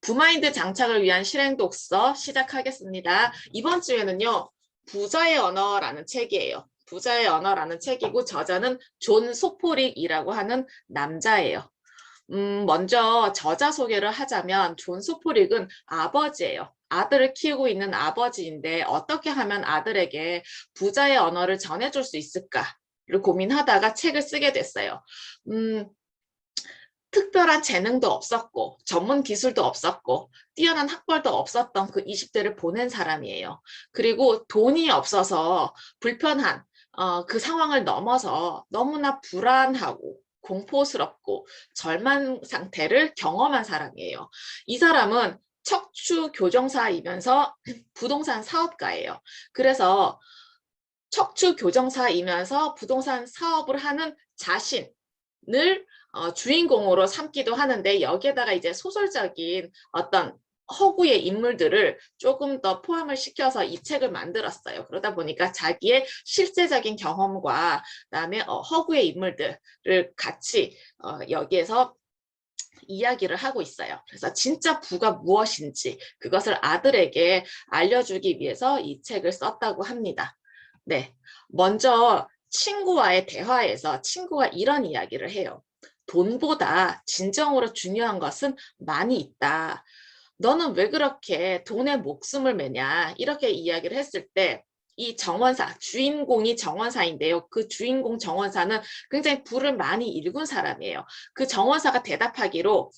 구마인드 장착을 위한 실행 독서 시작하겠습니다. 이번 주에는요, 부자의 언어라는 책이에요. 부자의 언어라는 책이고 저자는 존 소포릭이라고 하는 남자예요. 먼저 저자 소개를 하자면 존 소포릭은 아버지예요. 아들을 키우고 있는 아버지인데 어떻게 하면 아들에게 부자의 언어를 전해줄 수 있을까를 고민하다가 책을 쓰게 됐어요. 특별한 재능도 없었고 전문 기술도 없었고 뛰어난 학벌도 없었던 그 20대를 보낸 사람이에요. 그리고 돈이 없어서 불편한 그 상황을 넘어서 너무나 불안하고 공포스럽고 절망 상태를 경험한 사람이에요. 이 사람은 척추 교정사이면서 부동산 사업가예요. 그래서 척추 교정사이면서 부동산 사업을 하는 자신을 주인공으로 삼기도 하는데 여기에다가 이제 소설적인 어떤 허구의 인물들을 조금 더 포함을 시켜서 이 책을 만들었어요. 그러다 보니까 자기의 실제적인 경험과 그다음에 허구의 인물들을 같이 여기에서 이야기를 하고 있어요. 그래서 진짜 부가 무엇인지 그것을 아들에게 알려주기 위해서 이 책을 썼다고 합니다. 네, 먼저 친구와의 대화에서 친구가 이런 이야기를 해요. 돈보다 진정으로 중요한 것은 많이 있다. 너는 왜 그렇게 돈에 목숨을 매냐? 이렇게 이야기를 했을 때 이 정원사, 주인공이 정원사인데요. 그 주인공 정원사는 굉장히 부를 많이 일군 사람이에요. 그 정원사가 대답하기로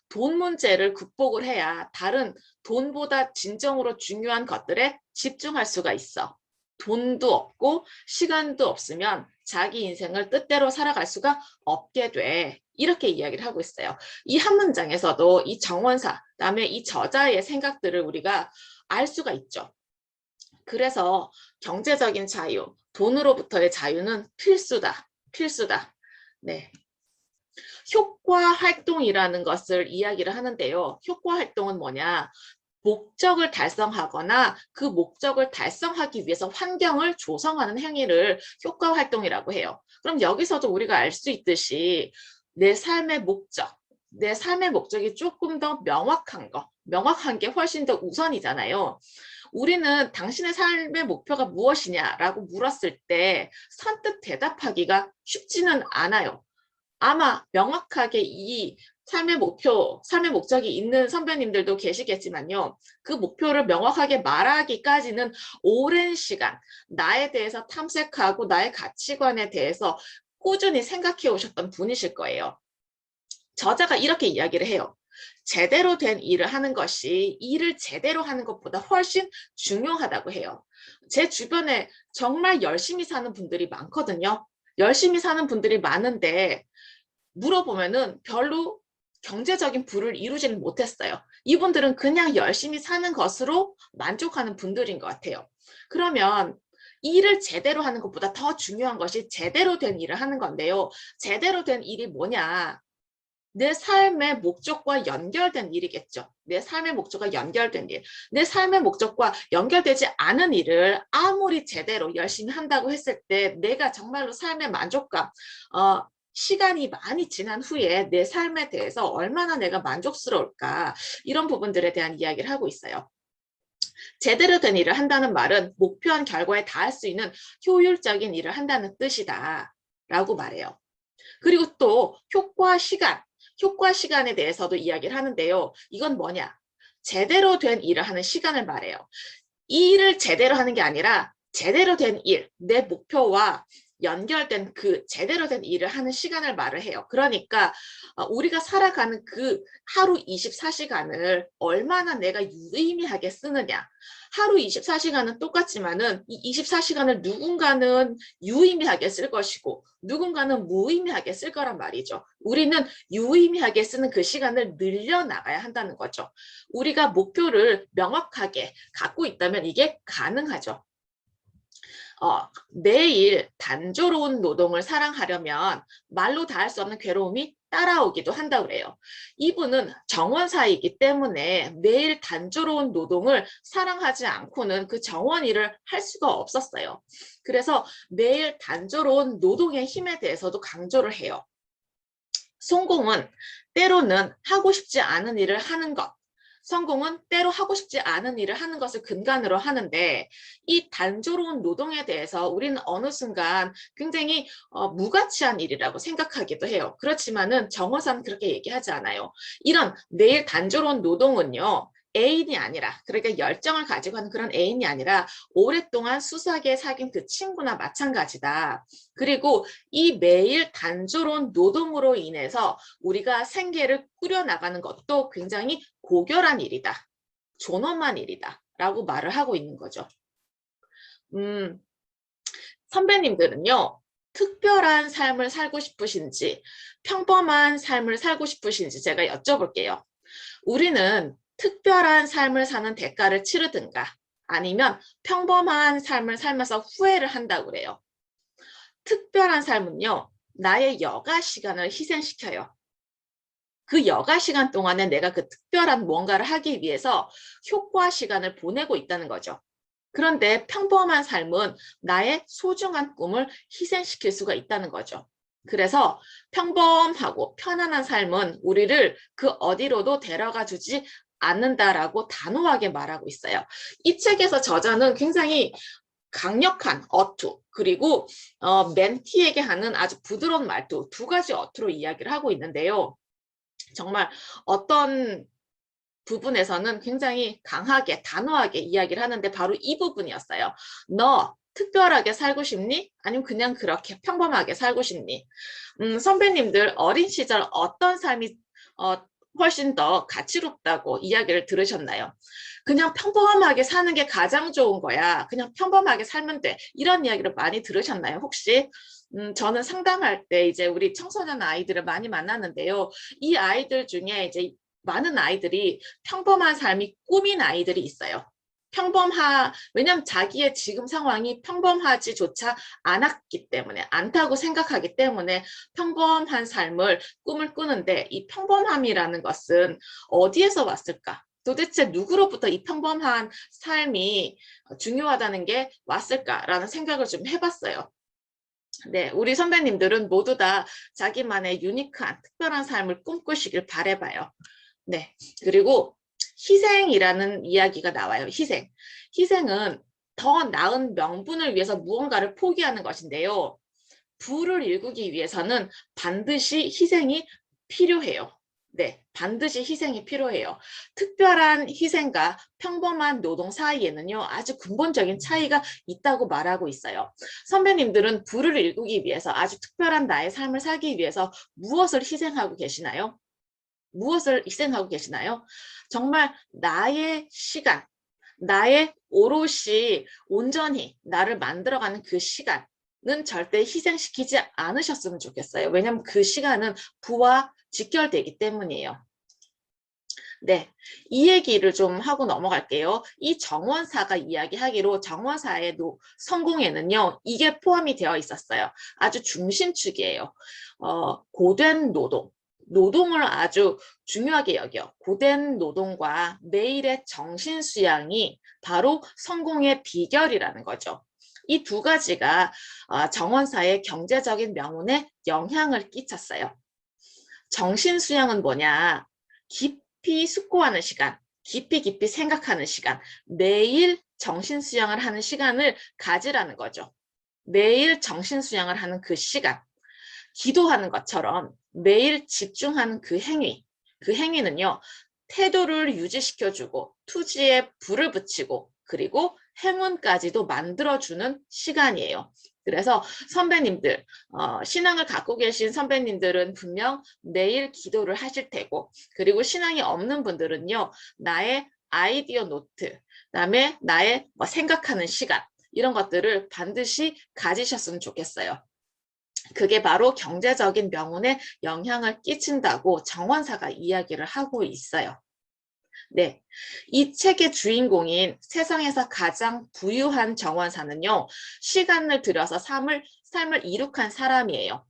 돈 문제를 극복을 해야 다른 돈보다 진정으로 중요한 것들에 집중할 수가 있어. 돈도 없고 시간도 없으면 자기 인생을 뜻대로 살아갈 수가 없게 돼. 이렇게 이야기를 하고 있어요. 이 한 문장에서도 이 정원사, 그다음에 이 저자의 생각들을 우리가 알 수가 있죠. 그래서 경제적인 자유, 돈으로부터의 자유는 필수다. 필수다. 네. 효과 활동이라는 것을 이야기를 하는데요. 효과 활동은 뭐냐? 목적을 달성하거나 그 목적을 달성하기 위해서 환경을 조성하는 행위를 효과 활동이라고 해요. 그럼 여기서도 우리가 알 수 있듯이 내 삶의 목적이 조금 더 명확한 게 훨씬 더 우선이잖아요. 우리는 당신의 삶의 목표가 무엇이냐라고 물었을 때 선뜻 대답하기가 쉽지는 않아요. 아마 명확하게 이 삶의 목적이 있는 선배님들도 계시겠지만요. 그 목표를 명확하게 말하기까지는 오랜 시간 나에 대해서 탐색하고 나의 가치관에 대해서 꾸준히 생각해 오셨던 분이실 거예요. 저자가 이렇게 이야기를 해요. 제대로 된 일을 하는 것이 일을 제대로 하는 것보다 훨씬 중요하다고 해요. 제 주변에 정말 열심히 사는 분들이 많거든요. 열심히 사는 분들이 많은데 물어보면은 별로 경제적인 부를 이루지는 못했어요. 이분들은 그냥 열심히 사는 것으로 만족하는 분들인 것 같아요. 그러면 일을 제대로 하는 것보다 더 중요한 것이 제대로 된 일을 하는 건데요. 제대로 된 일이 뭐냐? 내 삶의 목적과 연결된 일이겠죠. 내 삶의 목적과 연결된 일. 내 삶의 목적과 연결되지 않은 일을 아무리 제대로 열심히 한다고 했을 때 내가 정말로 삶의 만족감, 시간이 많이 지난 후에 내 삶에 대해서 얼마나 내가 만족스러울까 이런 부분들에 대한 이야기를 하고 있어요. 제대로 된 일을 한다는 말은 목표한 결과에 닿을 수 있는 효율적인 일을 한다는 뜻이다 라고 말해요. 그리고 또 효과 시간에 대해서도 이야기를 하는데요. 이건 뭐냐? 제대로 된 일을 하는 시간을 말해요. 이 일을 제대로 하는 게 아니라 제대로 된 일, 내 목표와 연결된 그 제대로 된 일을 하는 시간을 말을 해요. 그러니까 우리가 살아가는 그 하루 24시간을 얼마나 내가 유의미하게 쓰느냐. 하루 24시간은 똑같지만은 이 24시간을 누군가는 유의미하게 쓸 것이고 누군가는 무의미하게 쓸 거란 말이죠. 우리는 유의미하게 쓰는 그 시간을 늘려나가야 한다는 거죠. 우리가 목표를 명확하게 갖고 있다면 이게 가능하죠. 매일 단조로운 노동을 사랑하려면 말로 다 할 수 없는 괴로움이 따라오기도 한다고 그래요. 이분은 정원사이기 때문에 매일 단조로운 노동을 사랑하지 않고는 그 정원 일을 할 수가 없었어요. 그래서 매일 단조로운 노동의 힘에 대해서도 강조를 해요. 성공은 때로는 하고 싶지 않은 일을 하는 것, 성공은 때로 하고 싶지 않은 일을 하는 것을 근간으로 하는데 이 단조로운 노동에 대해서 우리는 어느 순간 굉장히 무가치한 일이라고 생각하기도 해요. 그렇지만은 정호사는 그렇게 얘기하지 않아요. 이런 매일 단조로운 노동은요. 애인이 아니라 그러니까 열정을 가지고 하는 그런 애인이 아니라 오랫동안 수사하게 사귄 그 친구나 마찬가지다. 그리고 이 매일 단조로운 노동으로 인해서 우리가 생계를 꾸려나가는 것도 굉장히 고결한 일이다. 존엄한 일이다. 라고 말을 하고 있는 거죠. 선배님들은요. 특별한 삶을 살고 싶으신지 평범한 삶을 살고 싶으신지 제가 여쭤볼게요. 우리는 특별한 삶을 사는 대가를 치르든가 아니면 평범한 삶을 살면서 후회를 한다고 그래요. 특별한 삶은요. 나의 여가 시간을 희생시켜요. 그 여가 시간 동안에 내가 그 특별한 뭔가를 하기 위해서 효과 시간을 보내고 있다는 거죠. 그런데 평범한 삶은 나의 소중한 꿈을 희생시킬 수가 있다는 거죠. 그래서 평범하고 편안한 삶은 우리를 그 어디로도 데려가 주지 않는다라고 단호하게 말하고 있어요. 이 책에서 저자는 굉장히 강력한 어투 그리고 멘티에게 하는 아주 부드러운 말투 두 가지 어투로 이야기를 하고 있는데요. 정말 어떤 부분에서는 굉장히 강하게 단호하게 이야기를 하는데 바로 이 부분이었어요. 너 특별하게 살고 싶니? 아니면 그냥 그렇게 평범하게 살고 싶니? 선배님들 어린 시절 어떤 삶이 훨씬 더 가치롭다고 이야기를 들으셨나요? 그냥 평범하게 사는 게 가장 좋은 거야. 그냥 평범하게 살면 돼. 이런 이야기를 많이 들으셨나요? 혹시? 저는 상담할 때 이제 우리 청소년 아이들을 많이 만났는데요. 이 아이들 중에 이제 많은 아이들이 평범한 삶이 꿈인 아이들이 있어요. 왜냐면 자기의 지금 상황이 평범하지조차 않았기 때문에, 않다고 생각하기 때문에 평범한 삶을 꿈을 꾸는데 이 평범함이라는 것은 어디에서 왔을까? 도대체 누구로부터 이 평범한 삶이 중요하다는 게 왔을까라는 생각을 좀 해봤어요. 네, 우리 선배님들은 모두 다 자기만의 유니크한 특별한 삶을 꿈꾸시길 바라봐요. 네, 그리고 희생이라는 이야기가 나와요. 희생. 희생은 더 나은 명분을 위해서 무언가를 포기하는 것인데요. 부를 일구기 위해서는 반드시 희생이 필요해요. 네, 반드시 희생이 필요해요. 특별한 희생과 평범한 노동 사이에는요, 아주 근본적인 차이가 있다고 말하고 있어요. 선배님들은 부를 일구기 위해서 아주 특별한 나의 삶을 살기 위해서 무엇을 희생하고 계시나요? 무엇을 희생하고 계시나요? 정말 나의 시간, 나의 오롯이 온전히 나를 만들어가는 그 시간은 절대 희생시키지 않으셨으면 좋겠어요. 왜냐하면 그 시간은 부와 직결되기 때문이에요. 네, 이 얘기를 좀 하고 넘어갈게요. 이 정원사가 이야기하기로 정원사의 성공에는요, 이게 포함이 되어 있었어요. 아주 중심축이에요. 고된 노동. 노동을 아주 중요하게 여겨. 고된 노동과 매일의 정신 수양이 바로 성공의 비결이라는 거죠. 이 두 가지가 정원사의 경제적인 명운에 영향을 끼쳤어요. 정신 수양은 뭐냐? 깊이 숙고하는 시간, 깊이 생각하는 시간, 매일 정신 수양을 하는 시간을 가지라는 거죠. 매일 정신 수양을 하는 그 시간, 기도하는 것처럼 매일 집중하는 그 행위는요, 태도를 유지시켜주고 투지에 불을 붙이고 그리고 행운까지도 만들어주는 시간이에요. 그래서 선배님들, 신앙을 갖고 계신 선배님들은 분명 매일 기도를 하실 테고, 그리고 신앙이 없는 분들은요, 나의 아이디어 노트, 그다음에 나의 생각하는 시간, 이런 것들을 반드시 가지셨으면 좋겠어요. 그게 바로 경제적인 명운에 영향을 끼친다고 정원사가 이야기를 하고 있어요. 네, 이 책의 주인공인 세상에서 가장 부유한 정원사는요, 시간을 들여서 삶을 이룩한 사람이에요.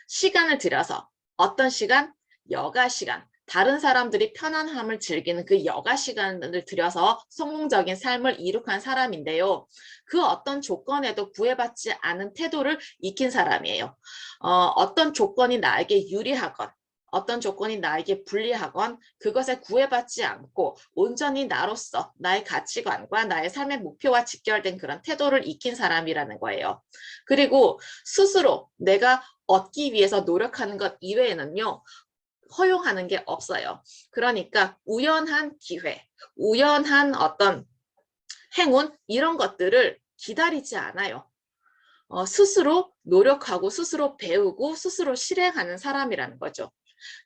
시간을 들여서 어떤 시간? 여가 시간. 다른 사람들이 편안함을 즐기는 그 여가 시간을 들여서 성공적인 삶을 이룩한 사람인데요. 그 어떤 조건에도 구애받지 않은 태도를 익힌 사람이에요. 어떤 조건이 나에게 유리하건 어떤 조건이 나에게 불리하건 그것에 구애받지 않고 온전히 나로서 나의 가치관과 나의 삶의 목표와 직결된 그런 태도를 익힌 사람이라는 거예요. 그리고 스스로 내가 얻기 위해서 노력하는 것 이외에는요, 허용하는 게 없어요. 그러니까 우연한 기회, 우연한 어떤 행운 이런 것들을 기다리지 않아요. 스스로 노력하고 스스로 배우고 스스로 실행하는 사람이라는 거죠.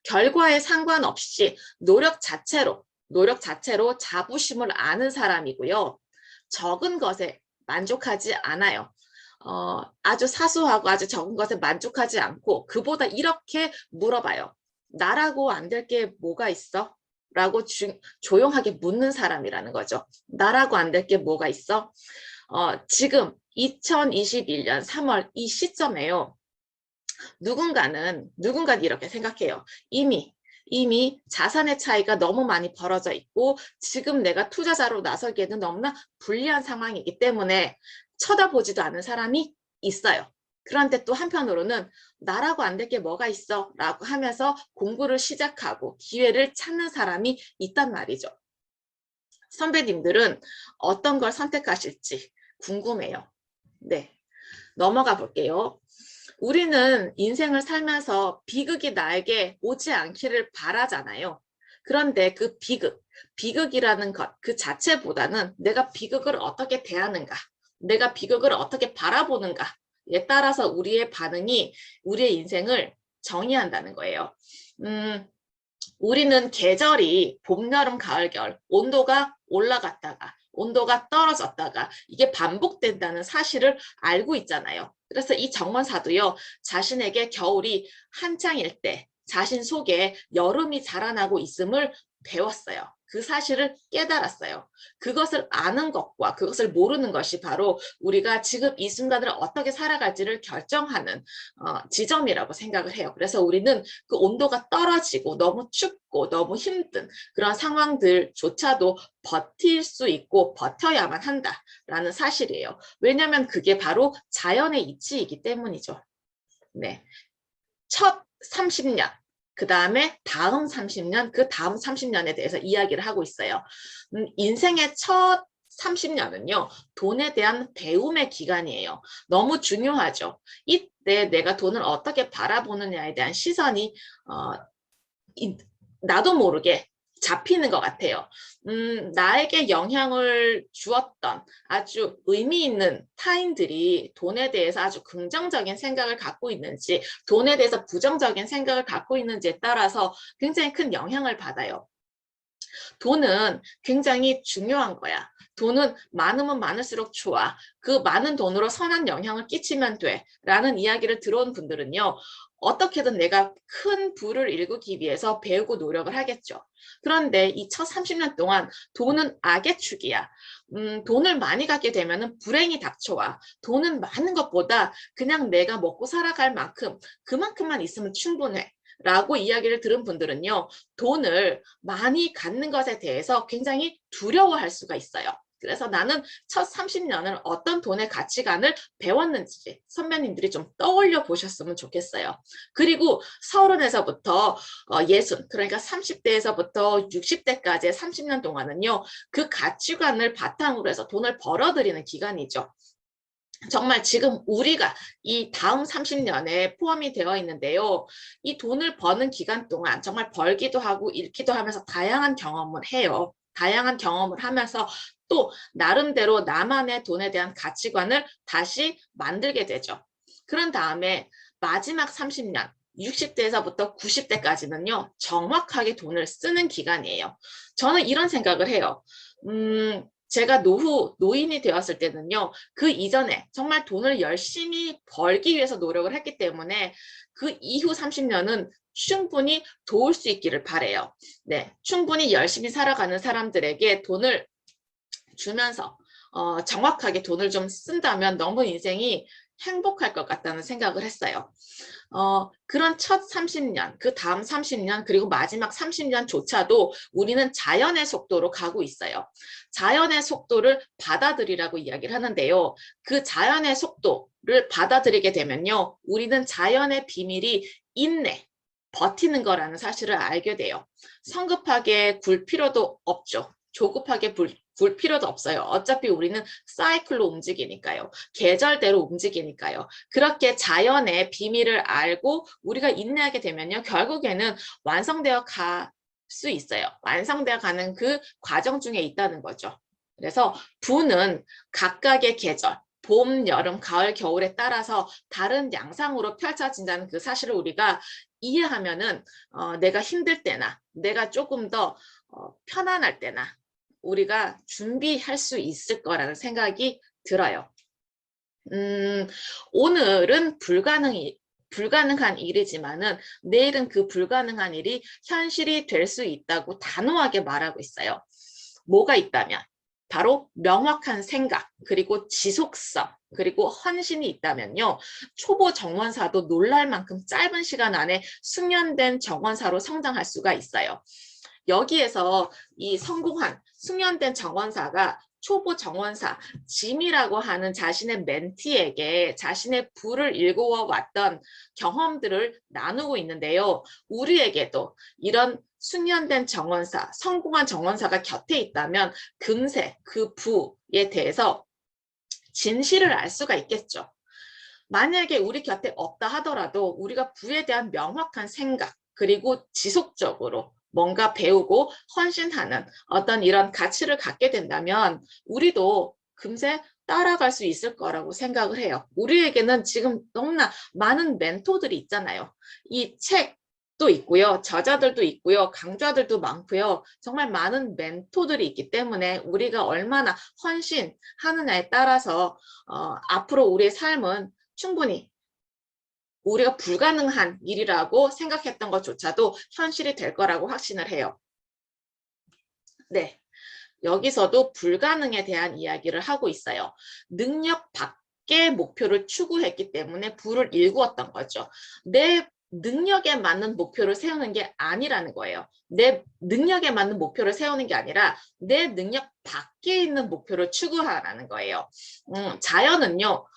결과에 상관없이 노력 자체로 자부심을 아는 사람이고요. 적은 것에 만족하지 않아요. 아주 사소하고 아주 적은 것에 만족하지 않고 그보다 이렇게 물어봐요. 나라고 안 될 게 뭐가 있어? 라고 조용하게 묻는 사람이라는 거죠. 나라고 안 될 게 뭐가 있어? 지금 2021년 3월 이 시점에요. 누군가는 이렇게 생각해요. 이미 자산의 차이가 너무 많이 벌어져 있고 지금 내가 투자자로 나서기에는 너무나 불리한 상황이기 때문에 쳐다보지도 않은 사람이 있어요. 그런데 또 한편으로는 나라고 안 될 게 뭐가 있어? 라고 하면서 공부를 시작하고 기회를 찾는 사람이 있단 말이죠. 선배님들은 어떤 걸 선택하실지 궁금해요. 네, 넘어가 볼게요. 우리는 인생을 살면서 비극이 나에게 오지 않기를 바라잖아요. 그런데 그 비극이라는 것, 그 자체보다는 내가 비극을 어떻게 대하는가, 내가 비극을 어떻게 바라보는가에 따라서 우리의 반응이 우리의 인생을 정의한다는 거예요. 우리는 계절이 봄, 여름, 가을, 겨울 온도가 올라갔다가 온도가 떨어졌다가 이게 반복된다는 사실을 알고 있잖아요. 그래서 이 정원사도요, 자신에게 겨울이 한창일 때 자신 속에 여름이 자라나고 있음을 배웠어요. 그 사실을 깨달았어요. 그것을 아는 것과 그것을 모르는 것이 바로 우리가 지금 이 순간을 어떻게 살아갈지를 결정하는 지점이라고 생각을 해요. 그래서 우리는 그 온도가 떨어지고 너무 춥고 너무 힘든 그런 상황들조차도 버틸 수 있고 버텨야만 한다라는 사실이에요. 왜냐하면 그게 바로 자연의 이치이기 때문이죠. 네, 첫 30년, 그 다음에 다음 30년, 그 다음 30년에 대해서 이야기를 하고 있어요. 인생의 첫 30년은요, 돈에 대한 배움의 기간이에요. 너무 중요하죠. 이때 내가 돈을 어떻게 바라보느냐에 대한 시선이 나도 모르게 잡히는 것 같아요. 나에게 영향을 주었던 아주 의미 있는 타인들이 돈에 대해서 아주 긍정적인 생각을 갖고 있는지, 돈에 대해서 부정적인 생각을 갖고 있는지에 따라서 굉장히 큰 영향을 받아요. 돈은 굉장히 중요한 거야. 돈은 많으면 많을수록 좋아. 그 많은 돈으로 선한 영향을 끼치면 돼. 라는 이야기를 들어온 분들은요. 어떻게든 내가 큰 부를 일구기 위해서 배우고 노력을 하겠죠. 그런데 이 첫 30년 동안 돈은 악의 축이야. 돈을 많이 갖게 되면 불행이 닥쳐와. 돈은 많은 것보다 그냥 내가 먹고 살아갈 만큼 그만큼만 있으면 충분해. 라고 이야기를 들은 분들은요, 돈을 많이 갖는 것에 대해서 굉장히 두려워할 수가 있어요. 그래서 나는 첫 30년을 어떤 돈의 가치관을 배웠는지 선배님들이 좀 떠올려 보셨으면 좋겠어요. 그리고 30에서부터 60, 그러니까 30대에서부터 60대까지의 30년 동안은요, 그 가치관을 바탕으로 해서 돈을 벌어들이는 기간이죠. 정말 지금 우리가 이 다음 30년에 포함이 되어 있는데요. 이 돈을 버는 기간 동안 정말 벌기도 하고 잃기도 하면서 다양한 경험을 해요. 다양한 경험을 하면서 또 나름대로 나만의 돈에 대한 가치관을 다시 만들게 되죠. 그런 다음에 마지막 30년, 60대에서부터 90대까지는요. 정확하게 돈을 쓰는 기간이에요. 저는 이런 생각을 해요. 제가 노인이 되었을 때는요, 그 이전에 정말 돈을 열심히 벌기 위해서 노력을 했기 때문에 그 이후 30년은 충분히 도울 수 있기를 바라요. 네, 충분히 열심히 살아가는 사람들에게 돈을 주면서 정확하게 돈을 좀 쓴다면 너무 인생이 행복할 것 같다는 생각을 했어요. 그런 첫 30년, 그 다음 30년, 그리고 마지막 30년조차도 우리는 자연의 속도로 가고 있어요. 자연의 속도를 받아들이라고 이야기를 하는데요. 그 자연의 속도를 받아들이게 되면요. 우리는 자연의 비밀이 인내, 버티는 거라는 사실을 알게 돼요. 성급하게 굴 필요도 없죠. 조급하게 굴 필요도 없어요. 어차피 우리는 사이클로 움직이니까요. 계절대로 움직이니까요. 그렇게 자연의 비밀을 알고 우리가 인내하게 되면요. 결국에는 완성되어 갈 수 있어요. 완성되어 가는 그 과정 중에 있다는 거죠. 그래서 부는 각각의 계절, 봄, 여름, 가을, 겨울에 따라서 다른 양상으로 펼쳐진다는 그 사실을 우리가 이해하면은 내가 힘들 때나 내가 조금 더 편안할 때나 우리가 준비할 수 있을 거라는 생각이 들어요. 오늘은 불가능한 일이지만은 내일은 그 불가능한 일이 현실이 될 수 있다고 단호하게 말하고 있어요. 뭐가 있다면 바로 명확한 생각, 그리고 지속성, 그리고 헌신이 있다면요. 초보 정원사도 놀랄 만큼 짧은 시간 안에 숙련된 정원사로 성장할 수가 있어요. 여기에서 이 성공한 숙련된 정원사가 초보 정원사 짐이라고 하는 자신의 멘티에게 자신의 부를 일구어 왔던 경험들을 나누고 있는데요. 우리에게도 이런 숙련된 정원사, 성공한 정원사가 곁에 있다면 금세 그 부에 대해서 진실을 알 수가 있겠죠. 만약에 우리 곁에 없다 하더라도 우리가 부에 대한 명확한 생각, 그리고 지속적으로 뭔가 배우고 헌신하는 어떤 이런 가치를 갖게 된다면 우리도 금세 따라갈 수 있을 거라고 생각을 해요. 우리에게는 지금 너무나 많은 멘토들이 있잖아요. 이 책도 있고요. 저자들도 있고요. 강좌들도 많고요. 정말 많은 멘토들이 있기 때문에 우리가 얼마나 헌신하느냐에 따라서 앞으로 우리의 삶은 충분히 우리가 불가능한 일이라고 생각했던 것조차도 현실이 될 거라고 확신을 해요. 네, 여기서도 불가능에 대한 이야기를 하고 있어요. 능력 밖의 목표를 추구했기 때문에 부를 일구었던 거죠. 내 능력에 맞는 목표를 세우는 게 아니라는 거예요. 내 능력에 맞는 목표를 세우는 게 아니라 내 능력 밖에 있는 목표를 추구하라는 거예요. 자연은요.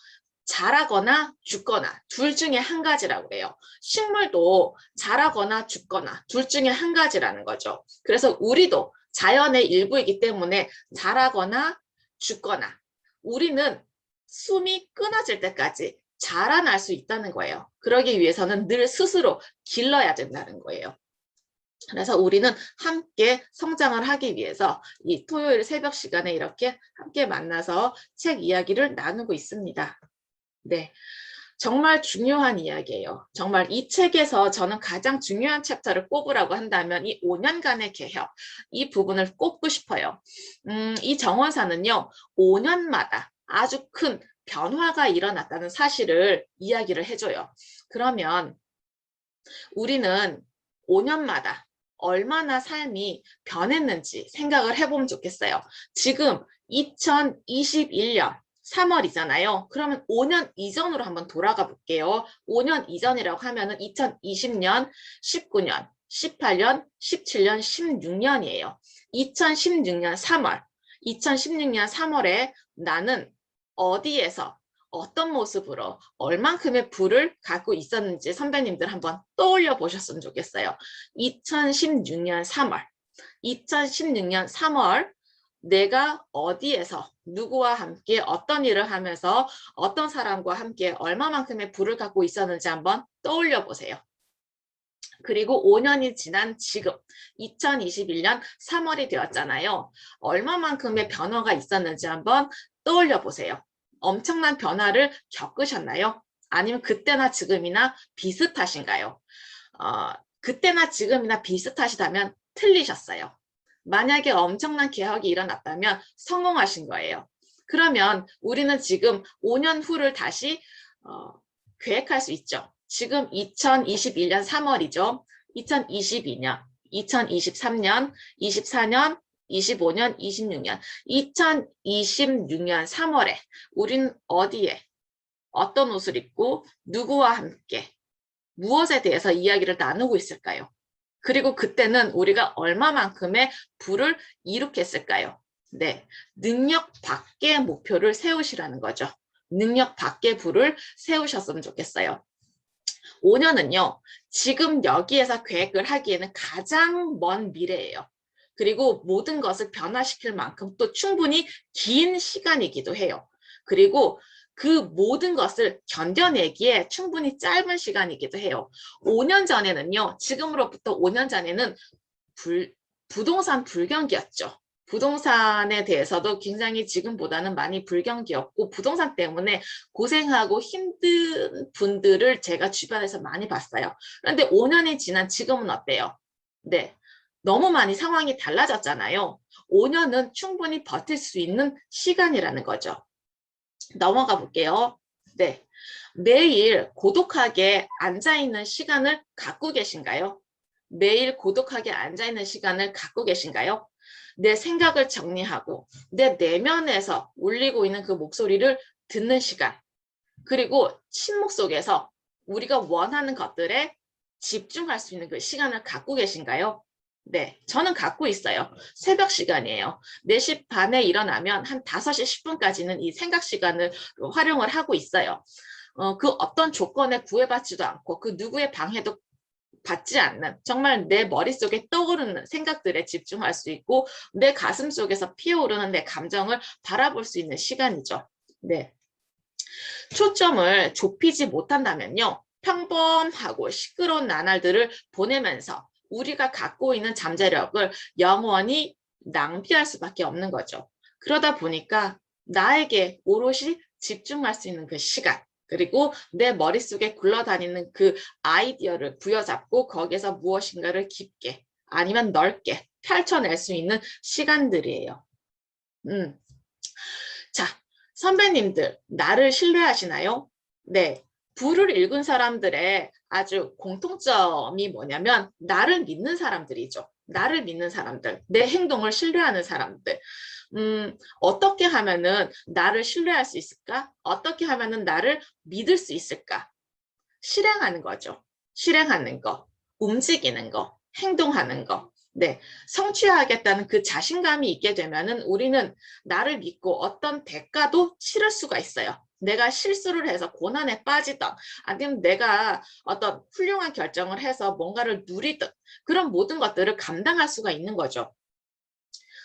자라거나 죽거나 둘 중에 한 가지라고 해요. 식물도 자라거나 죽거나 둘 중에 한 가지라는 거죠. 그래서 우리도 자연의 일부이기 때문에 자라거나 죽거나 우리는 숨이 끊어질 때까지 자라날 수 있다는 거예요. 그러기 위해서는 늘 스스로 길러야 된다는 거예요. 그래서 우리는 함께 성장을 하기 위해서 이 토요일 새벽 시간에 이렇게 함께 만나서 책 이야기를 나누고 있습니다. 네, 정말 중요한 이야기예요. 정말 이 책에서 저는 가장 중요한 챕터를 꼽으라고 한다면 이 5년간의 개혁, 이 부분을 꼽고 싶어요. 이 정원사는요, 5년마다 아주 큰 변화가 일어났다는 사실을 이야기를 해줘요. 그러면 우리는 5년마다 얼마나 삶이 변했는지 생각을 해보면 좋겠어요. 지금 2021년 3월이잖아요. 그러면 5년 이전으로 한번 돌아가 볼게요. 5년 이전이라고 하면은 2020년, 19년, 18년, 17년, 16년이에요. 2016년 3월, 2016년 3월에 나는 어디에서 어떤 모습으로 얼만큼의 부를 갖고 있었는지 선배님들 한번 떠올려 보셨으면 좋겠어요. 2016년 3월, 2016년 3월 내가 어디에서 누구와 함께 어떤 일을 하면서 어떤 사람과 함께 얼마만큼의 부를 갖고 있었는지 한번 떠올려 보세요. 그리고 5년이 지난 지금 2021년 3월이 되었잖아요. 얼마만큼의 변화가 있었는지 한번 떠올려 보세요. 엄청난 변화를 겪으셨나요? 아니면 그때나 지금이나 비슷하신가요? 그때나 지금이나 비슷하시다면 틀리셨어요. 만약에 엄청난 개혁이 일어났다면 성공하신 거예요. 그러면 우리는 지금 5년 후를 다시 계획할 수 있죠. 지금 2021년 3월이죠. 2022년, 2023년, 24년, 25년, 26년, 2026년 3월에 우린 어디에 어떤 옷을 입고 누구와 함께 무엇에 대해서 이야기를 나누고 있을까요? 그리고 그때는 우리가 얼마만큼의 부를 이룩했을까요? 네, 능력 밖의 목표를 세우시라는 거죠. 능력 밖의 부를 세우셨으면 좋겠어요. 5년은요, 지금 여기에서 계획을 하기에는 가장 먼 미래예요. 그리고 모든 것을 변화시킬 만큼 또 충분히 긴 시간이기도 해요. 그리고 그 모든 것을 견뎌내기에 충분히 짧은 시간이기도 해요. 5년 전에는요, 지금으로부터 5년 전에는 부동산 불경기였죠. 부동산에 대해서도 굉장히 지금보다는 많이 불경기였고 부동산 때문에 고생하고 힘든 분들을 제가 주변에서 많이 봤어요. 그런데 5년이 지난 지금은 어때요? 네, 너무 많이 상황이 달라졌잖아요. 5년은 충분히 버틸 수 있는 시간이라는 거죠. 넘어가 볼게요. 네, 매일 고독하게 앉아있는 시간을 갖고 계신가요? 매일 고독하게 앉아있는 시간을 갖고 계신가요? 내 생각을 정리하고 내 내면에서 울리고 있는 그 목소리를 듣는 시간, 그리고 침묵 속에서 우리가 원하는 것들에 집중할 수 있는 그 시간을 갖고 계신가요? 네, 저는 갖고 있어요. 새벽 시간이에요. 4시 반에 일어나면 한 5시 10분까지는 이 생각 시간을 활용을 하고 있어요. 그 어떤 조건에 구애받지도 않고 그 누구의 방해도 받지 않는, 정말 내 머릿속에 떠오르는 생각들에 집중할 수 있고 내 가슴 속에서 피어오르는 내 감정을 바라볼 수 있는 시간이죠. 네. 초점을 좁히지 못한다면요, 평범하고 시끄러운 나날들을 보내면서 우리가 갖고 있는 잠재력을 영원히 낭비할 수밖에 없는 거죠. 그러다 보니까 나에게 오롯이 집중할 수 있는 그 시간, 그리고 내 머릿속에 굴러다니는 그 아이디어를 부여잡고 거기에서 무엇인가를 깊게 아니면 넓게 펼쳐낼 수 있는 시간들이에요. 자, 선배님들, 나를 신뢰하시나요? 네. 부를 읽은 사람들의 아주 공통점이 뭐냐면 나를 믿는 사람들이죠. 나를 믿는 사람들, 내 행동을 신뢰하는 사람들. 어떻게 하면은 나를 신뢰할 수 있을까? 어떻게 하면은 나를 믿을 수 있을까? 실행하는 거죠. 실행하는 거, 움직이는 거, 행동하는 거. 네, 성취하겠다는 그 자신감이 있게 되면은 우리는 나를 믿고 어떤 대가도 치를 수가 있어요. 내가 실수를 해서 고난에 빠지던 아니면 내가 어떤 훌륭한 결정을 해서 뭔가를 누리든 그런 모든 것들을 감당할 수가 있는 거죠.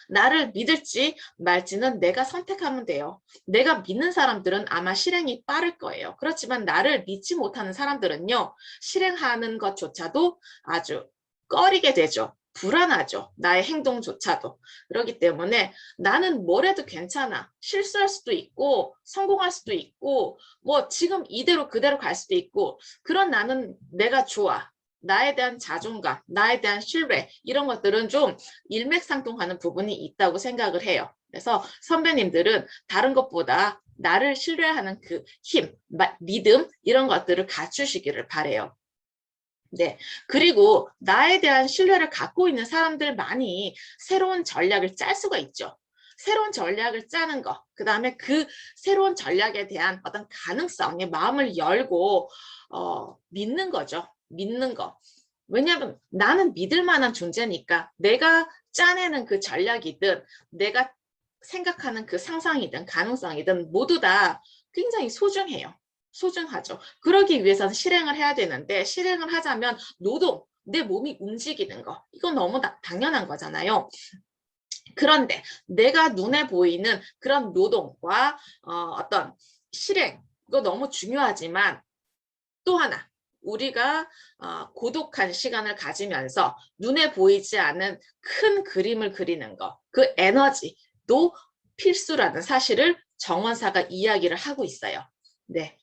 나를 믿을지 말지는 내가 선택하면 돼요. 내가 믿는 사람들은 아마 실행이 빠를 거예요. 그렇지만 나를 믿지 못하는 사람들은요, 실행하는 것조차도 아주 꺼리게 되죠. 불안하죠. 나의 행동조차도. 그렇기 때문에 나는 뭘 해도 괜찮아. 실수할 수도 있고 성공할 수도 있고 뭐 지금 이대로 그대로 갈 수도 있고, 그런 나는 내가 좋아. 나에 대한 자존감, 나에 대한 신뢰, 이런 것들은 좀 일맥상통하는 부분이 있다고 생각을 해요. 그래서 선배님들은 다른 것보다 나를 신뢰하는 그 힘, 믿음, 이런 것들을 갖추시기를 바라요. 네. 그리고 나에 대한 신뢰를 갖고 있는 사람들만이 새로운 전략을 짤 수가 있죠. 새로운 전략을 짜는 거, 그 다음에 그 새로운 전략에 대한 어떤 가능성에 마음을 열고 믿는 거죠. 믿는 거. 왜냐하면 나는 믿을 만한 존재니까 내가 짜내는 그 전략이든 내가 생각하는 그 상상이든 가능성이든 모두 다 굉장히 소중해요. 소중하죠. 그러기 위해서는 실행을 해야 되는데, 실행을 하자면 노동, 내 몸이 움직이는 거, 이건 너무 당연한 거잖아요. 그런데 내가 눈에 보이는 그런 노동과 어떤 실행, 이거 너무 중요하지만 또 하나, 우리가 고독한 시간을 가지면서 눈에 보이지 않는 큰 그림을 그리는 거, 그 에너지도 필수라는 사실을 정원사가 이야기를 하고 있어요. 네.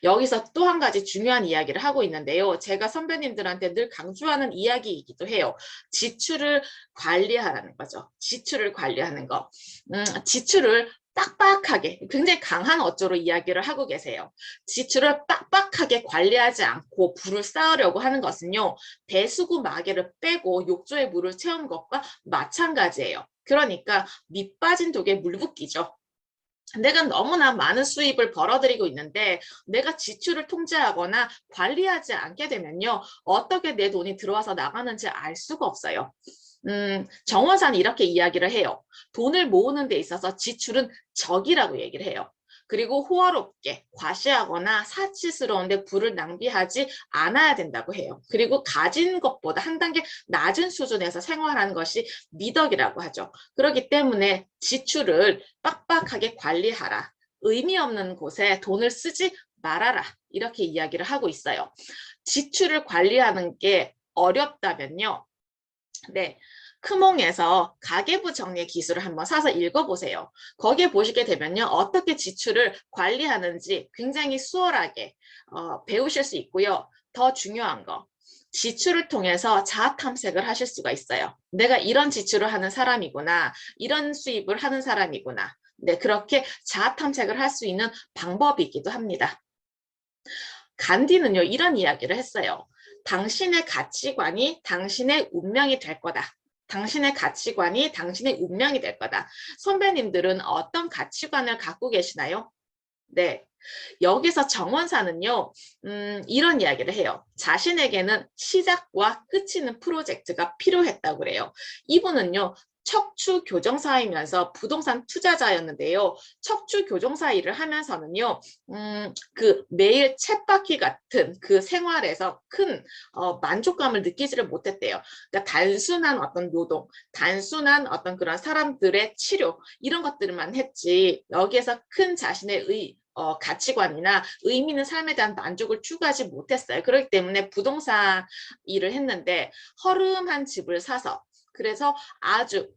여기서 또 한 가지 중요한 이야기를 하고 있는데요. 제가 선배님들한테 늘 강조하는 이야기이기도 해요. 지출을 관리하라는 거죠. 지출을 관리하는 거. 지출을 빡빡하게, 굉장히 강한 어조로 이야기를 하고 계세요. 지출을 빡빡하게 관리하지 않고 불을 쌓으려고 하는 것은요, 배수구 마개를 빼고 욕조에 물을 채우는 것과 마찬가지예요. 그러니까 밑 빠진 독에 물 붓기죠. 내가 너무나 많은 수입을 벌어들이고 있는데 내가 지출을 통제하거나 관리하지 않게 되면요, 어떻게 내 돈이 들어와서 나가는지 알 수가 없어요. 정원사는 이렇게 이야기를 해요. 돈을 모으는 데 있어서 지출은 적이라고 얘기를 해요. 그리고 호화롭게 과시하거나 사치스러운데 부를 낭비하지 않아야 된다고 해요. 그리고 가진 것보다 한 단계 낮은 수준에서 생활하는 것이 미덕이라고 하죠. 그렇기 때문에 지출을 빡빡하게 관리하라. 의미 없는 곳에 돈을 쓰지 말아라. 이렇게 이야기를 하고 있어요. 지출을 관리하는 게 어렵다면요. 네. 크몽에서 가계부 정리의 기술을 한번 사서 읽어보세요. 거기에 보시게 되면요. 어떻게 지출을 관리하는지 굉장히 수월하게 배우실 수 있고요. 더 중요한 거. 지출을 통해서 자아 탐색을 하실 수가 있어요. 내가 이런 지출을 하는 사람이구나. 이런 수입을 하는 사람이구나. 네, 그렇게 자아 탐색을 할 수 있는 방법이기도 합니다. 간디는요, 이런 이야기를 했어요. 당신의 가치관이 당신의 운명이 될 거다. 당신의 가치관이 당신의 운명이 될 거다. 선배님들은 어떤 가치관을 갖고 계시나요? 네. 여기서 정원사는요, 이런 이야기를 해요. 자신에게는 시작과 끝이 있는 프로젝트가 필요했다고 그래요. 이분은요, 척추 교정사이면서 부동산 투자자였는데요. 척추 교정사 일을 하면서는요, 그 매일 쳇바퀴 같은 그 생활에서 큰 만족감을 느끼지를 못했대요. 그러니까 단순한 어떤 노동, 단순한 어떤 그런 사람들의 치료 이런 것들만 했지 여기에서 큰 자신의 가치관이나 의미 있는 삶에 대한 만족을 추구하지 못했어요. 그렇기 때문에 부동산 일을 했는데 허름한 집을 사서 그래서 아주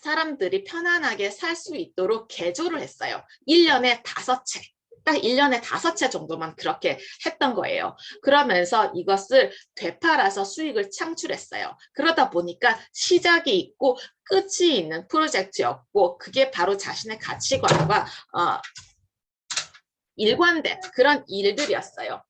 사람들이 편안하게 살 수 있도록 개조를 했어요. 1년에 5채. 딱 1년에 5채 정도만 그렇게 했던 거예요. 그러면서 이것을 되팔아서 수익을 창출했어요. 그러다 보니까 시작이 있고 끝이 있는 프로젝트였고 그게 바로 자신의 가치관과 일관된 그런 일들이었어요.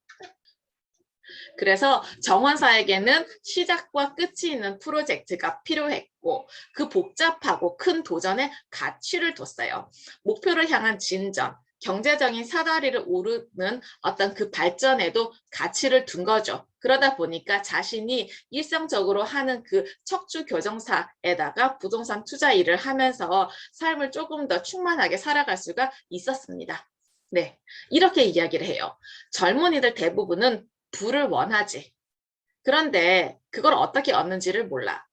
그래서 정원사에게는 시작과 끝이 있는 프로젝트가 필요했고 그 복잡하고 큰 도전에 가치를 뒀어요. 목표를 향한 진전, 경제적인 사다리를 오르는 어떤 그 발전에도 가치를 둔 거죠. 그러다 보니까 자신이 일상적으로 하는 그 척추 교정사에다가 부동산 투자 일을 하면서 삶을 조금 더 충만하게 살아갈 수가 있었습니다. 네, 이렇게 이야기를 해요. 젊은이들 대부분은 부를 원하지. 그런데 그걸 어떻게 얻는지를 몰라.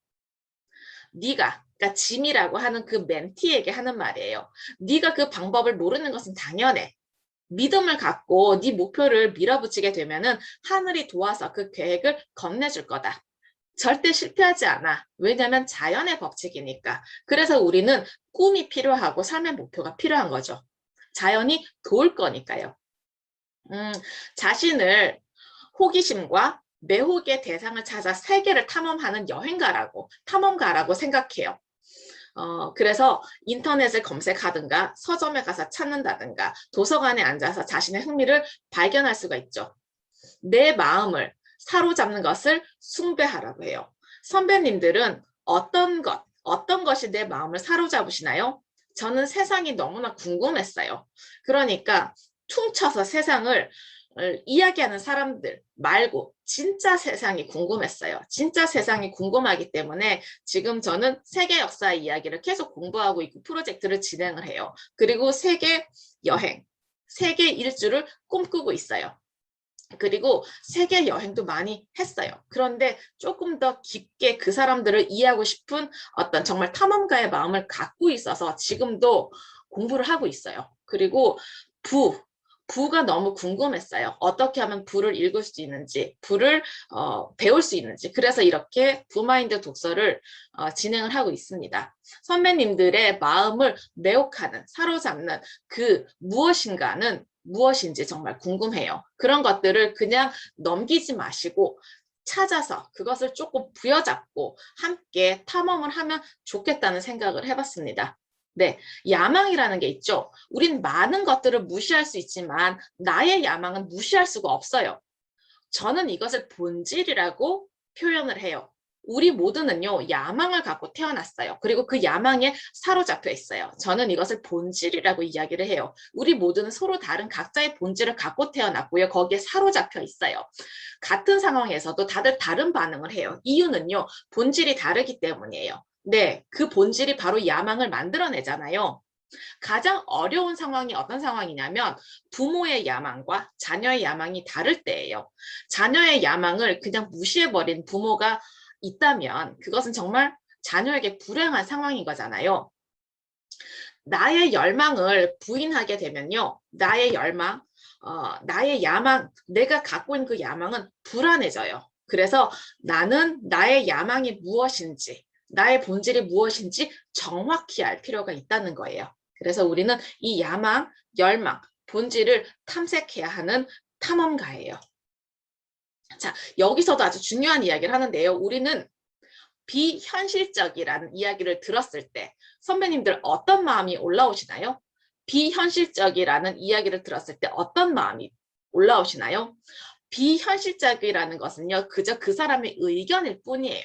네가, 그러니까 짐이라고 하는 그 멘티에게 하는 말이에요. 네가 그 방법을 모르는 것은 당연해. 믿음을 갖고 네 목표를 밀어붙이게 되면은 하늘이 도와서 그 계획을 건네줄 거다. 절대 실패하지 않아. 왜냐하면 자연의 법칙이니까. 그래서 우리는 꿈이 필요하고 삶의 목표가 필요한 거죠. 자연이 도울 거니까요. 자신을 호기심과 매혹의 대상을 찾아 세계를 탐험하는 탐험가라고 생각해요. 그래서 인터넷을 검색하든가 서점에 가서 찾는다든가 도서관에 앉아서 자신의 흥미를 발견할 수가 있죠. 내 마음을 사로잡는 것을 숭배하라고 해요. 선배님들은 어떤 것이 내 마음을 사로잡으시나요? 저는 세상이 너무나 궁금했어요. 그러니까 퉁쳐서 세상을 이야기하는 사람들 말고 진짜 세상이 궁금했어요. 진짜 세상이 궁금하기 때문에 지금 저는 세계 역사 이야기를 계속 공부하고 있고 프로젝트를 진행을 해요. 그리고 세계 여행, 세계 일주를 꿈꾸고 있어요. 그리고 세계 여행도 많이 했어요. 그런데 조금 더 깊게 그 사람들을 이해하고 싶은 어떤 정말 탐험가의 마음을 갖고 있어서 지금도 공부를 하고 있어요. 그리고 부가 너무 궁금했어요. 어떻게 하면 부를 읽을 수 있는지, 부를 배울 수 있는지. 그래서 이렇게 부마인드 독서를 진행을 하고 있습니다. 선배님들의 마음을 매혹하는, 사로잡는 그 무엇인가는 무엇인지 정말 궁금해요. 그런 것들을 그냥 넘기지 마시고 찾아서 그것을 조금 부여잡고 함께 탐험을 하면 좋겠다는 생각을 해봤습니다. 네, 야망이라는 게 있죠. 우린 많은 것들을 무시할 수 있지만 나의 야망은 무시할 수가 없어요. 저는 이것을 본질이라고 표현을 해요. 우리 모두는요, 야망을 갖고 태어났어요. 그리고 그 야망에 사로잡혀 있어요. 저는 이것을 본질이라고 이야기를 해요. 우리 모두는 서로 다른 각자의 본질을 갖고 태어났고요. 거기에 사로잡혀 있어요. 같은 상황에서도 다들 다른 반응을 해요. 이유는요, 본질이 다르기 때문이에요. 네, 그 본질이 바로 야망을 만들어내잖아요. 가장 어려운 상황이 어떤 상황이냐면 부모의 야망과 자녀의 야망이 다를 때예요. 자녀의 야망을 그냥 무시해버린 부모가 있다면 그것은 정말 자녀에게 불행한 상황인 거잖아요. 나의 열망을 부인하게 되면요. 나의 열망, 나의 야망, 내가 갖고 있는 그 야망은 불안해져요. 그래서 나는 나의 야망이 무엇인지, 나의 본질이 무엇인지 정확히 알 필요가 있다는 거예요. 그래서 우리는 이 야망, 열망, 본질을 탐색해야 하는 탐험가예요. 자, 여기서도 아주 중요한 이야기를 하는데요. 우리는 비현실적이라는 이야기를 들었을 때 선배님들 어떤 마음이 올라오시나요? 비현실적이라는 이야기를 들었을 때 어떤 마음이 올라오시나요? 비현실적이라는 것은요, 그저 그 사람의 의견일 뿐이에요.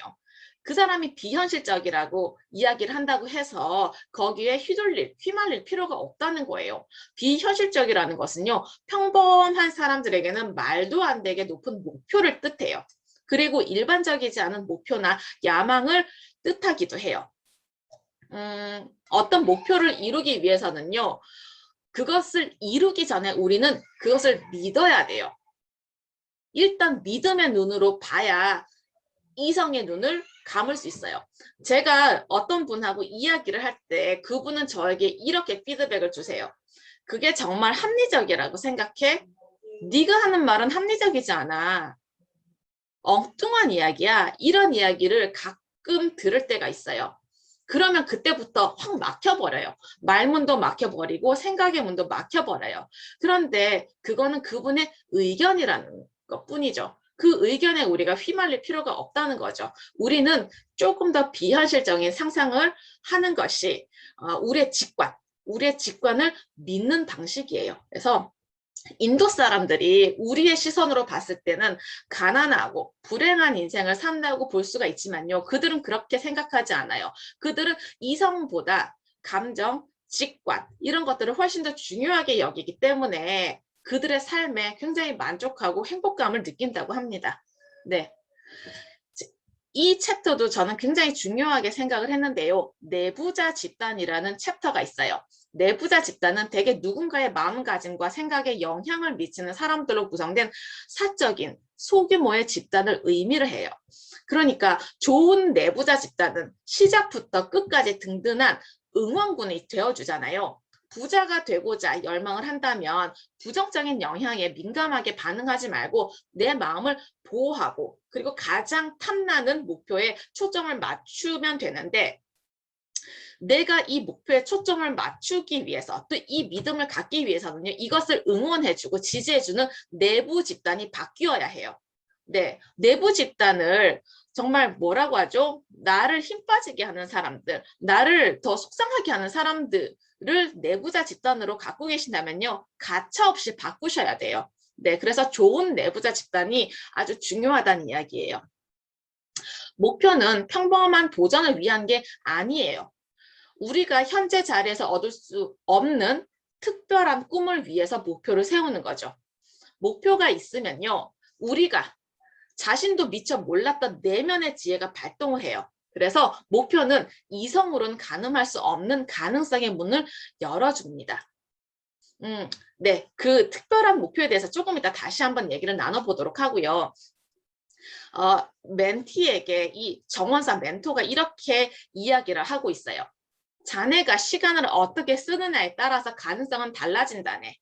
그 사람이 비현실적이라고 이야기를 한다고 해서 거기에 휘말릴 필요가 없다는 거예요. 비현실적이라는 것은요, 평범한 사람들에게는 말도 안 되게 높은 목표를 뜻해요. 그리고 일반적이지 않은 목표나 야망을 뜻하기도 해요. 어떤 목표를 이루기 위해서는요, 그것을 이루기 전에 우리는 그것을 믿어야 돼요. 일단 믿음의 눈으로 봐야 이성의 눈을 감을 수 있어요. 제가 어떤 분하고 이야기를 할 때 그분은 저에게 이렇게 피드백을 주세요. 그게 정말 합리적이라고 생각해? 네가 하는 말은 합리적이지 않아. 엉뚱한 이야기야. 이런 이야기를 가끔 들을 때가 있어요. 그러면 그때부터 확 막혀버려요. 말문도 막혀버리고 생각의 문도 막혀버려요. 그런데 그거는 그분의 의견이라는 것뿐이죠. 그 의견에 우리가 휘말릴 필요가 없다는 거죠. 우리는 조금 더 비현실적인 상상을 하는 것이 우리의 직관을 믿는 방식이에요. 그래서 인도 사람들이 우리의 시선으로 봤을 때는 가난하고 불행한 인생을 산다고 볼 수가 있지만요. 그들은 그렇게 생각하지 않아요. 그들은 이성보다 감정, 직관 이런 것들을 훨씬 더 중요하게 여기기 때문에 그들의 삶에 굉장히 만족하고 행복감을 느낀다고 합니다. 네. 이 챕터도 저는 굉장히 중요하게 생각을 했는데요. 내부자 집단이라는 챕터가 있어요. 내부자 집단은 대개 누군가의 마음가짐과 생각에 영향을 미치는 사람들로 구성된 사적인 소규모의 집단을 의미를 해요. 그러니까 좋은 내부자 집단은 시작부터 끝까지 든든한 응원군이 되어주잖아요. 부자가 되고자 열망을 한다면 부정적인 영향에 민감하게 반응하지 말고 내 마음을 보호하고 그리고 가장 탐나는 목표에 초점을 맞추면 되는데 내가 이 목표에 초점을 맞추기 위해서 또 이 믿음을 갖기 위해서는요. 이것을 응원해주고 지지해주는 내부 집단이 바뀌어야 해요. 네, 내부 집단을 정말 뭐라고 하죠? 나를 힘 빠지게 하는 사람들, 나를 더 속상하게 하는 사람들을 내부자 집단으로 갖고 계신다면요. 가차없이 바꾸셔야 돼요. 네, 그래서 좋은 내부자 집단이 아주 중요하다는 이야기예요. 목표는 평범한 도전을 위한 게 아니에요. 우리가 현재 자리에서 얻을 수 없는 특별한 꿈을 위해서 목표를 세우는 거죠. 목표가 있으면요. 우리가 자신도 미처 몰랐던 내면의 지혜가 발동을 해요. 그래서 목표는 이성으로는 가늠할 수 없는 가능성의 문을 열어줍니다. 네, 그 특별한 목표에 대해서 조금 이따 다시 한번 얘기를 나눠보도록 하고요. 멘티에게 이 정원사 멘토가 이렇게 이야기를 하고 있어요. 자네가 시간을 어떻게 쓰느냐에 따라서 가능성은 달라진다네.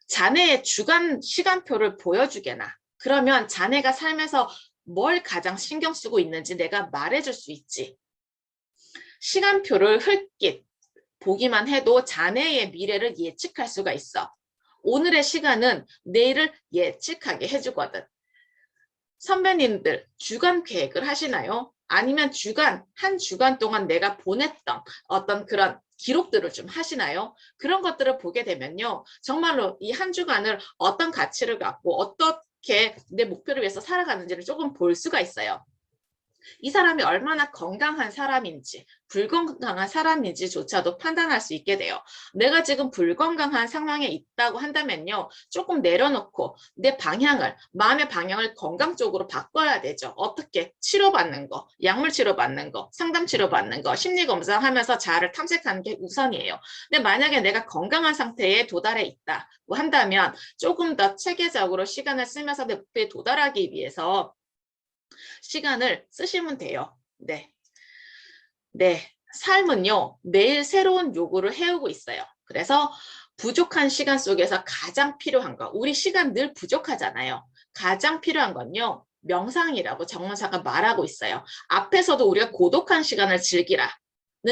자네의 주간 시간표를 보여주게나. 그러면 자네가 삶에서 뭘 가장 신경 쓰고 있는지 내가 말해줄 수 있지. 시간표를 흘낏 보기만 해도 자네의 미래를 예측할 수가 있어. 오늘의 시간은 내일을 예측하게 해주거든. 선배님들 주간 계획을 하시나요? 아니면 한 주간 동안 내가 보냈던 어떤 그런 기록들을 좀 하시나요? 그런 것들을 보게 되면요. 정말로 이 한 주간을 어떤 가치를 갖고 어떻게 내 목표를 위해서 살아가는지를 조금 볼 수가 있어요. 이 사람이 얼마나 건강한 사람인지 불건강한 사람인지조차도 판단할 수 있게 돼요. 내가 지금 불건강한 상황에 있다고 한다면요. 조금 내려놓고 내 방향을, 마음의 방향을 건강 쪽으로 바꿔야 되죠. 어떻게? 치료받는 거, 약물 치료받는 거, 상담 치료받는 거, 심리검사하면서 자아를 탐색하는 게 우선이에요. 근데 만약에 내가 건강한 상태에 도달해 있다고 한다면 조금 더 체계적으로 시간을 쓰면서 내 목표에 도달하기 위해서 시간을 쓰시면 돼요. 네. 네. 삶은요, 매일 새로운 요구를 해오고 있어요. 그래서 부족한 시간 속에서 가장 필요한 거, 우리 시간 늘 부족하잖아요. 가장 필요한 건요, 명상이라고 정문사가 말하고 있어요. 앞에서도 우리가 고독한 시간을 즐기라는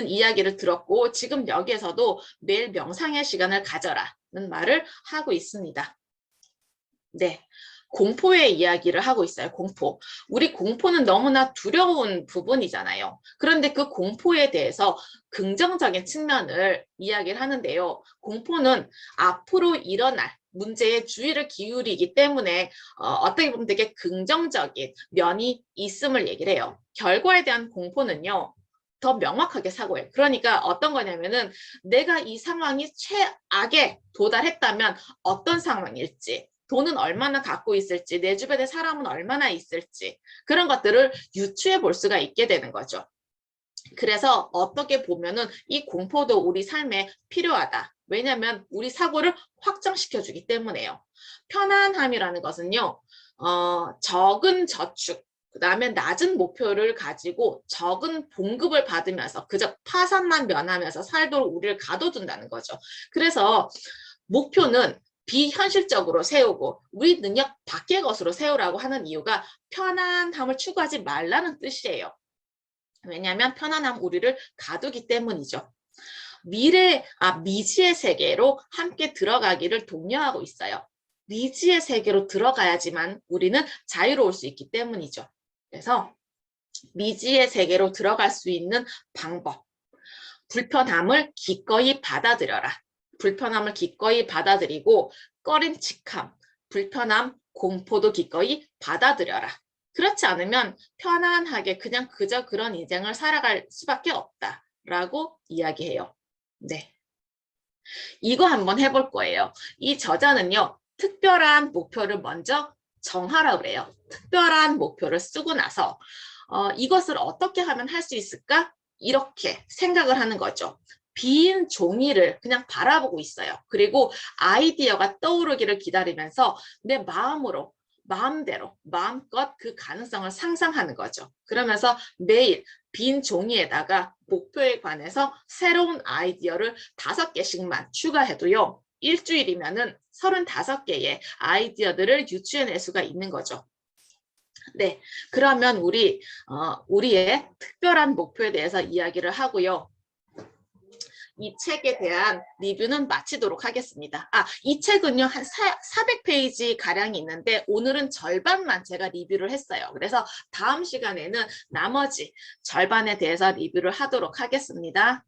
이야기를 들었고, 지금 여기에서도 매일 명상의 시간을 가져라는 말을 하고 있습니다. 네. 공포의 이야기를 하고 있어요. 공포. 우리 공포는 너무나 두려운 부분이잖아요. 그런데 그 공포에 대해서 긍정적인 측면을 이야기를 하는데요. 공포는 앞으로 일어날 문제에 주의를 기울이기 때문에 어떻게 보면 되게 긍정적인 면이 있음을 얘기를 해요. 결과에 대한 공포는요. 더 명확하게 사고해요. 그러니까 어떤 거냐면은 내가 이 상황이 최악에 도달했다면 어떤 상황일지, 돈은 얼마나 갖고 있을지, 내 주변에 사람은 얼마나 있을지, 그런 것들을 유추해 볼 수가 있게 되는 거죠. 그래서 어떻게 보면은 이 공포도 우리 삶에 필요하다. 왜냐하면 우리 사고를 확장시켜주기 때문에요. 편안함이라는 것은요, 적은 저축, 그 다음에 낮은 목표를 가지고 적은 봉급을 받으면서 그저 파산만 면하면서 살도록 우리를 가둬둔다는 거죠. 그래서 목표는 비현실적으로 세우고 우리 능력 밖의 것으로 세우라고 하는 이유가 편안함을 추구하지 말라는 뜻이에요. 왜냐하면 편안함 우리를 가두기 때문이죠. 미지의 세계로 함께 들어가기를 독려하고 있어요. 미지의 세계로 들어가야지만 우리는 자유로울 수 있기 때문이죠. 그래서 미지의 세계로 들어갈 수 있는 방법, 불편함을 기꺼이 받아들여라. 불편함을 기꺼이 받아들이고 꺼림칙함, 불편함, 공포도 기꺼이 받아들여라. 그렇지 않으면 편안하게 그냥 그저 그런 인생을 살아갈 수밖에 없다라고 이야기해요. 네, 이거 한번 해볼 거예요. 이 저자는요, 특별한 목표를 먼저 정하라고 그래요. 특별한 목표를 쓰고 나서 이것을 어떻게 하면 할 수 있을까? 이렇게 생각을 하는 거죠. 빈 종이를 그냥 바라보고 있어요. 그리고 아이디어가 떠오르기를 기다리면서 내 마음대로, 마음껏 그 가능성을 상상하는 거죠. 그러면서 매일 빈 종이에다가 목표에 관해서 새로운 아이디어를 5개씩만 추가해도요. 일주일이면은 35개의 아이디어들을 유추해낼 수가 있는 거죠. 네, 그러면 우리의 특별한 목표에 대해서 이야기를 하고요. 이 책에 대한 리뷰는 마치도록 하겠습니다. 이 책은요, 한 400페이지 가량이 있는데 오늘은 절반만 제가 리뷰를 했어요. 그래서 다음 시간에는 나머지 절반에 대해서 리뷰를 하도록 하겠습니다.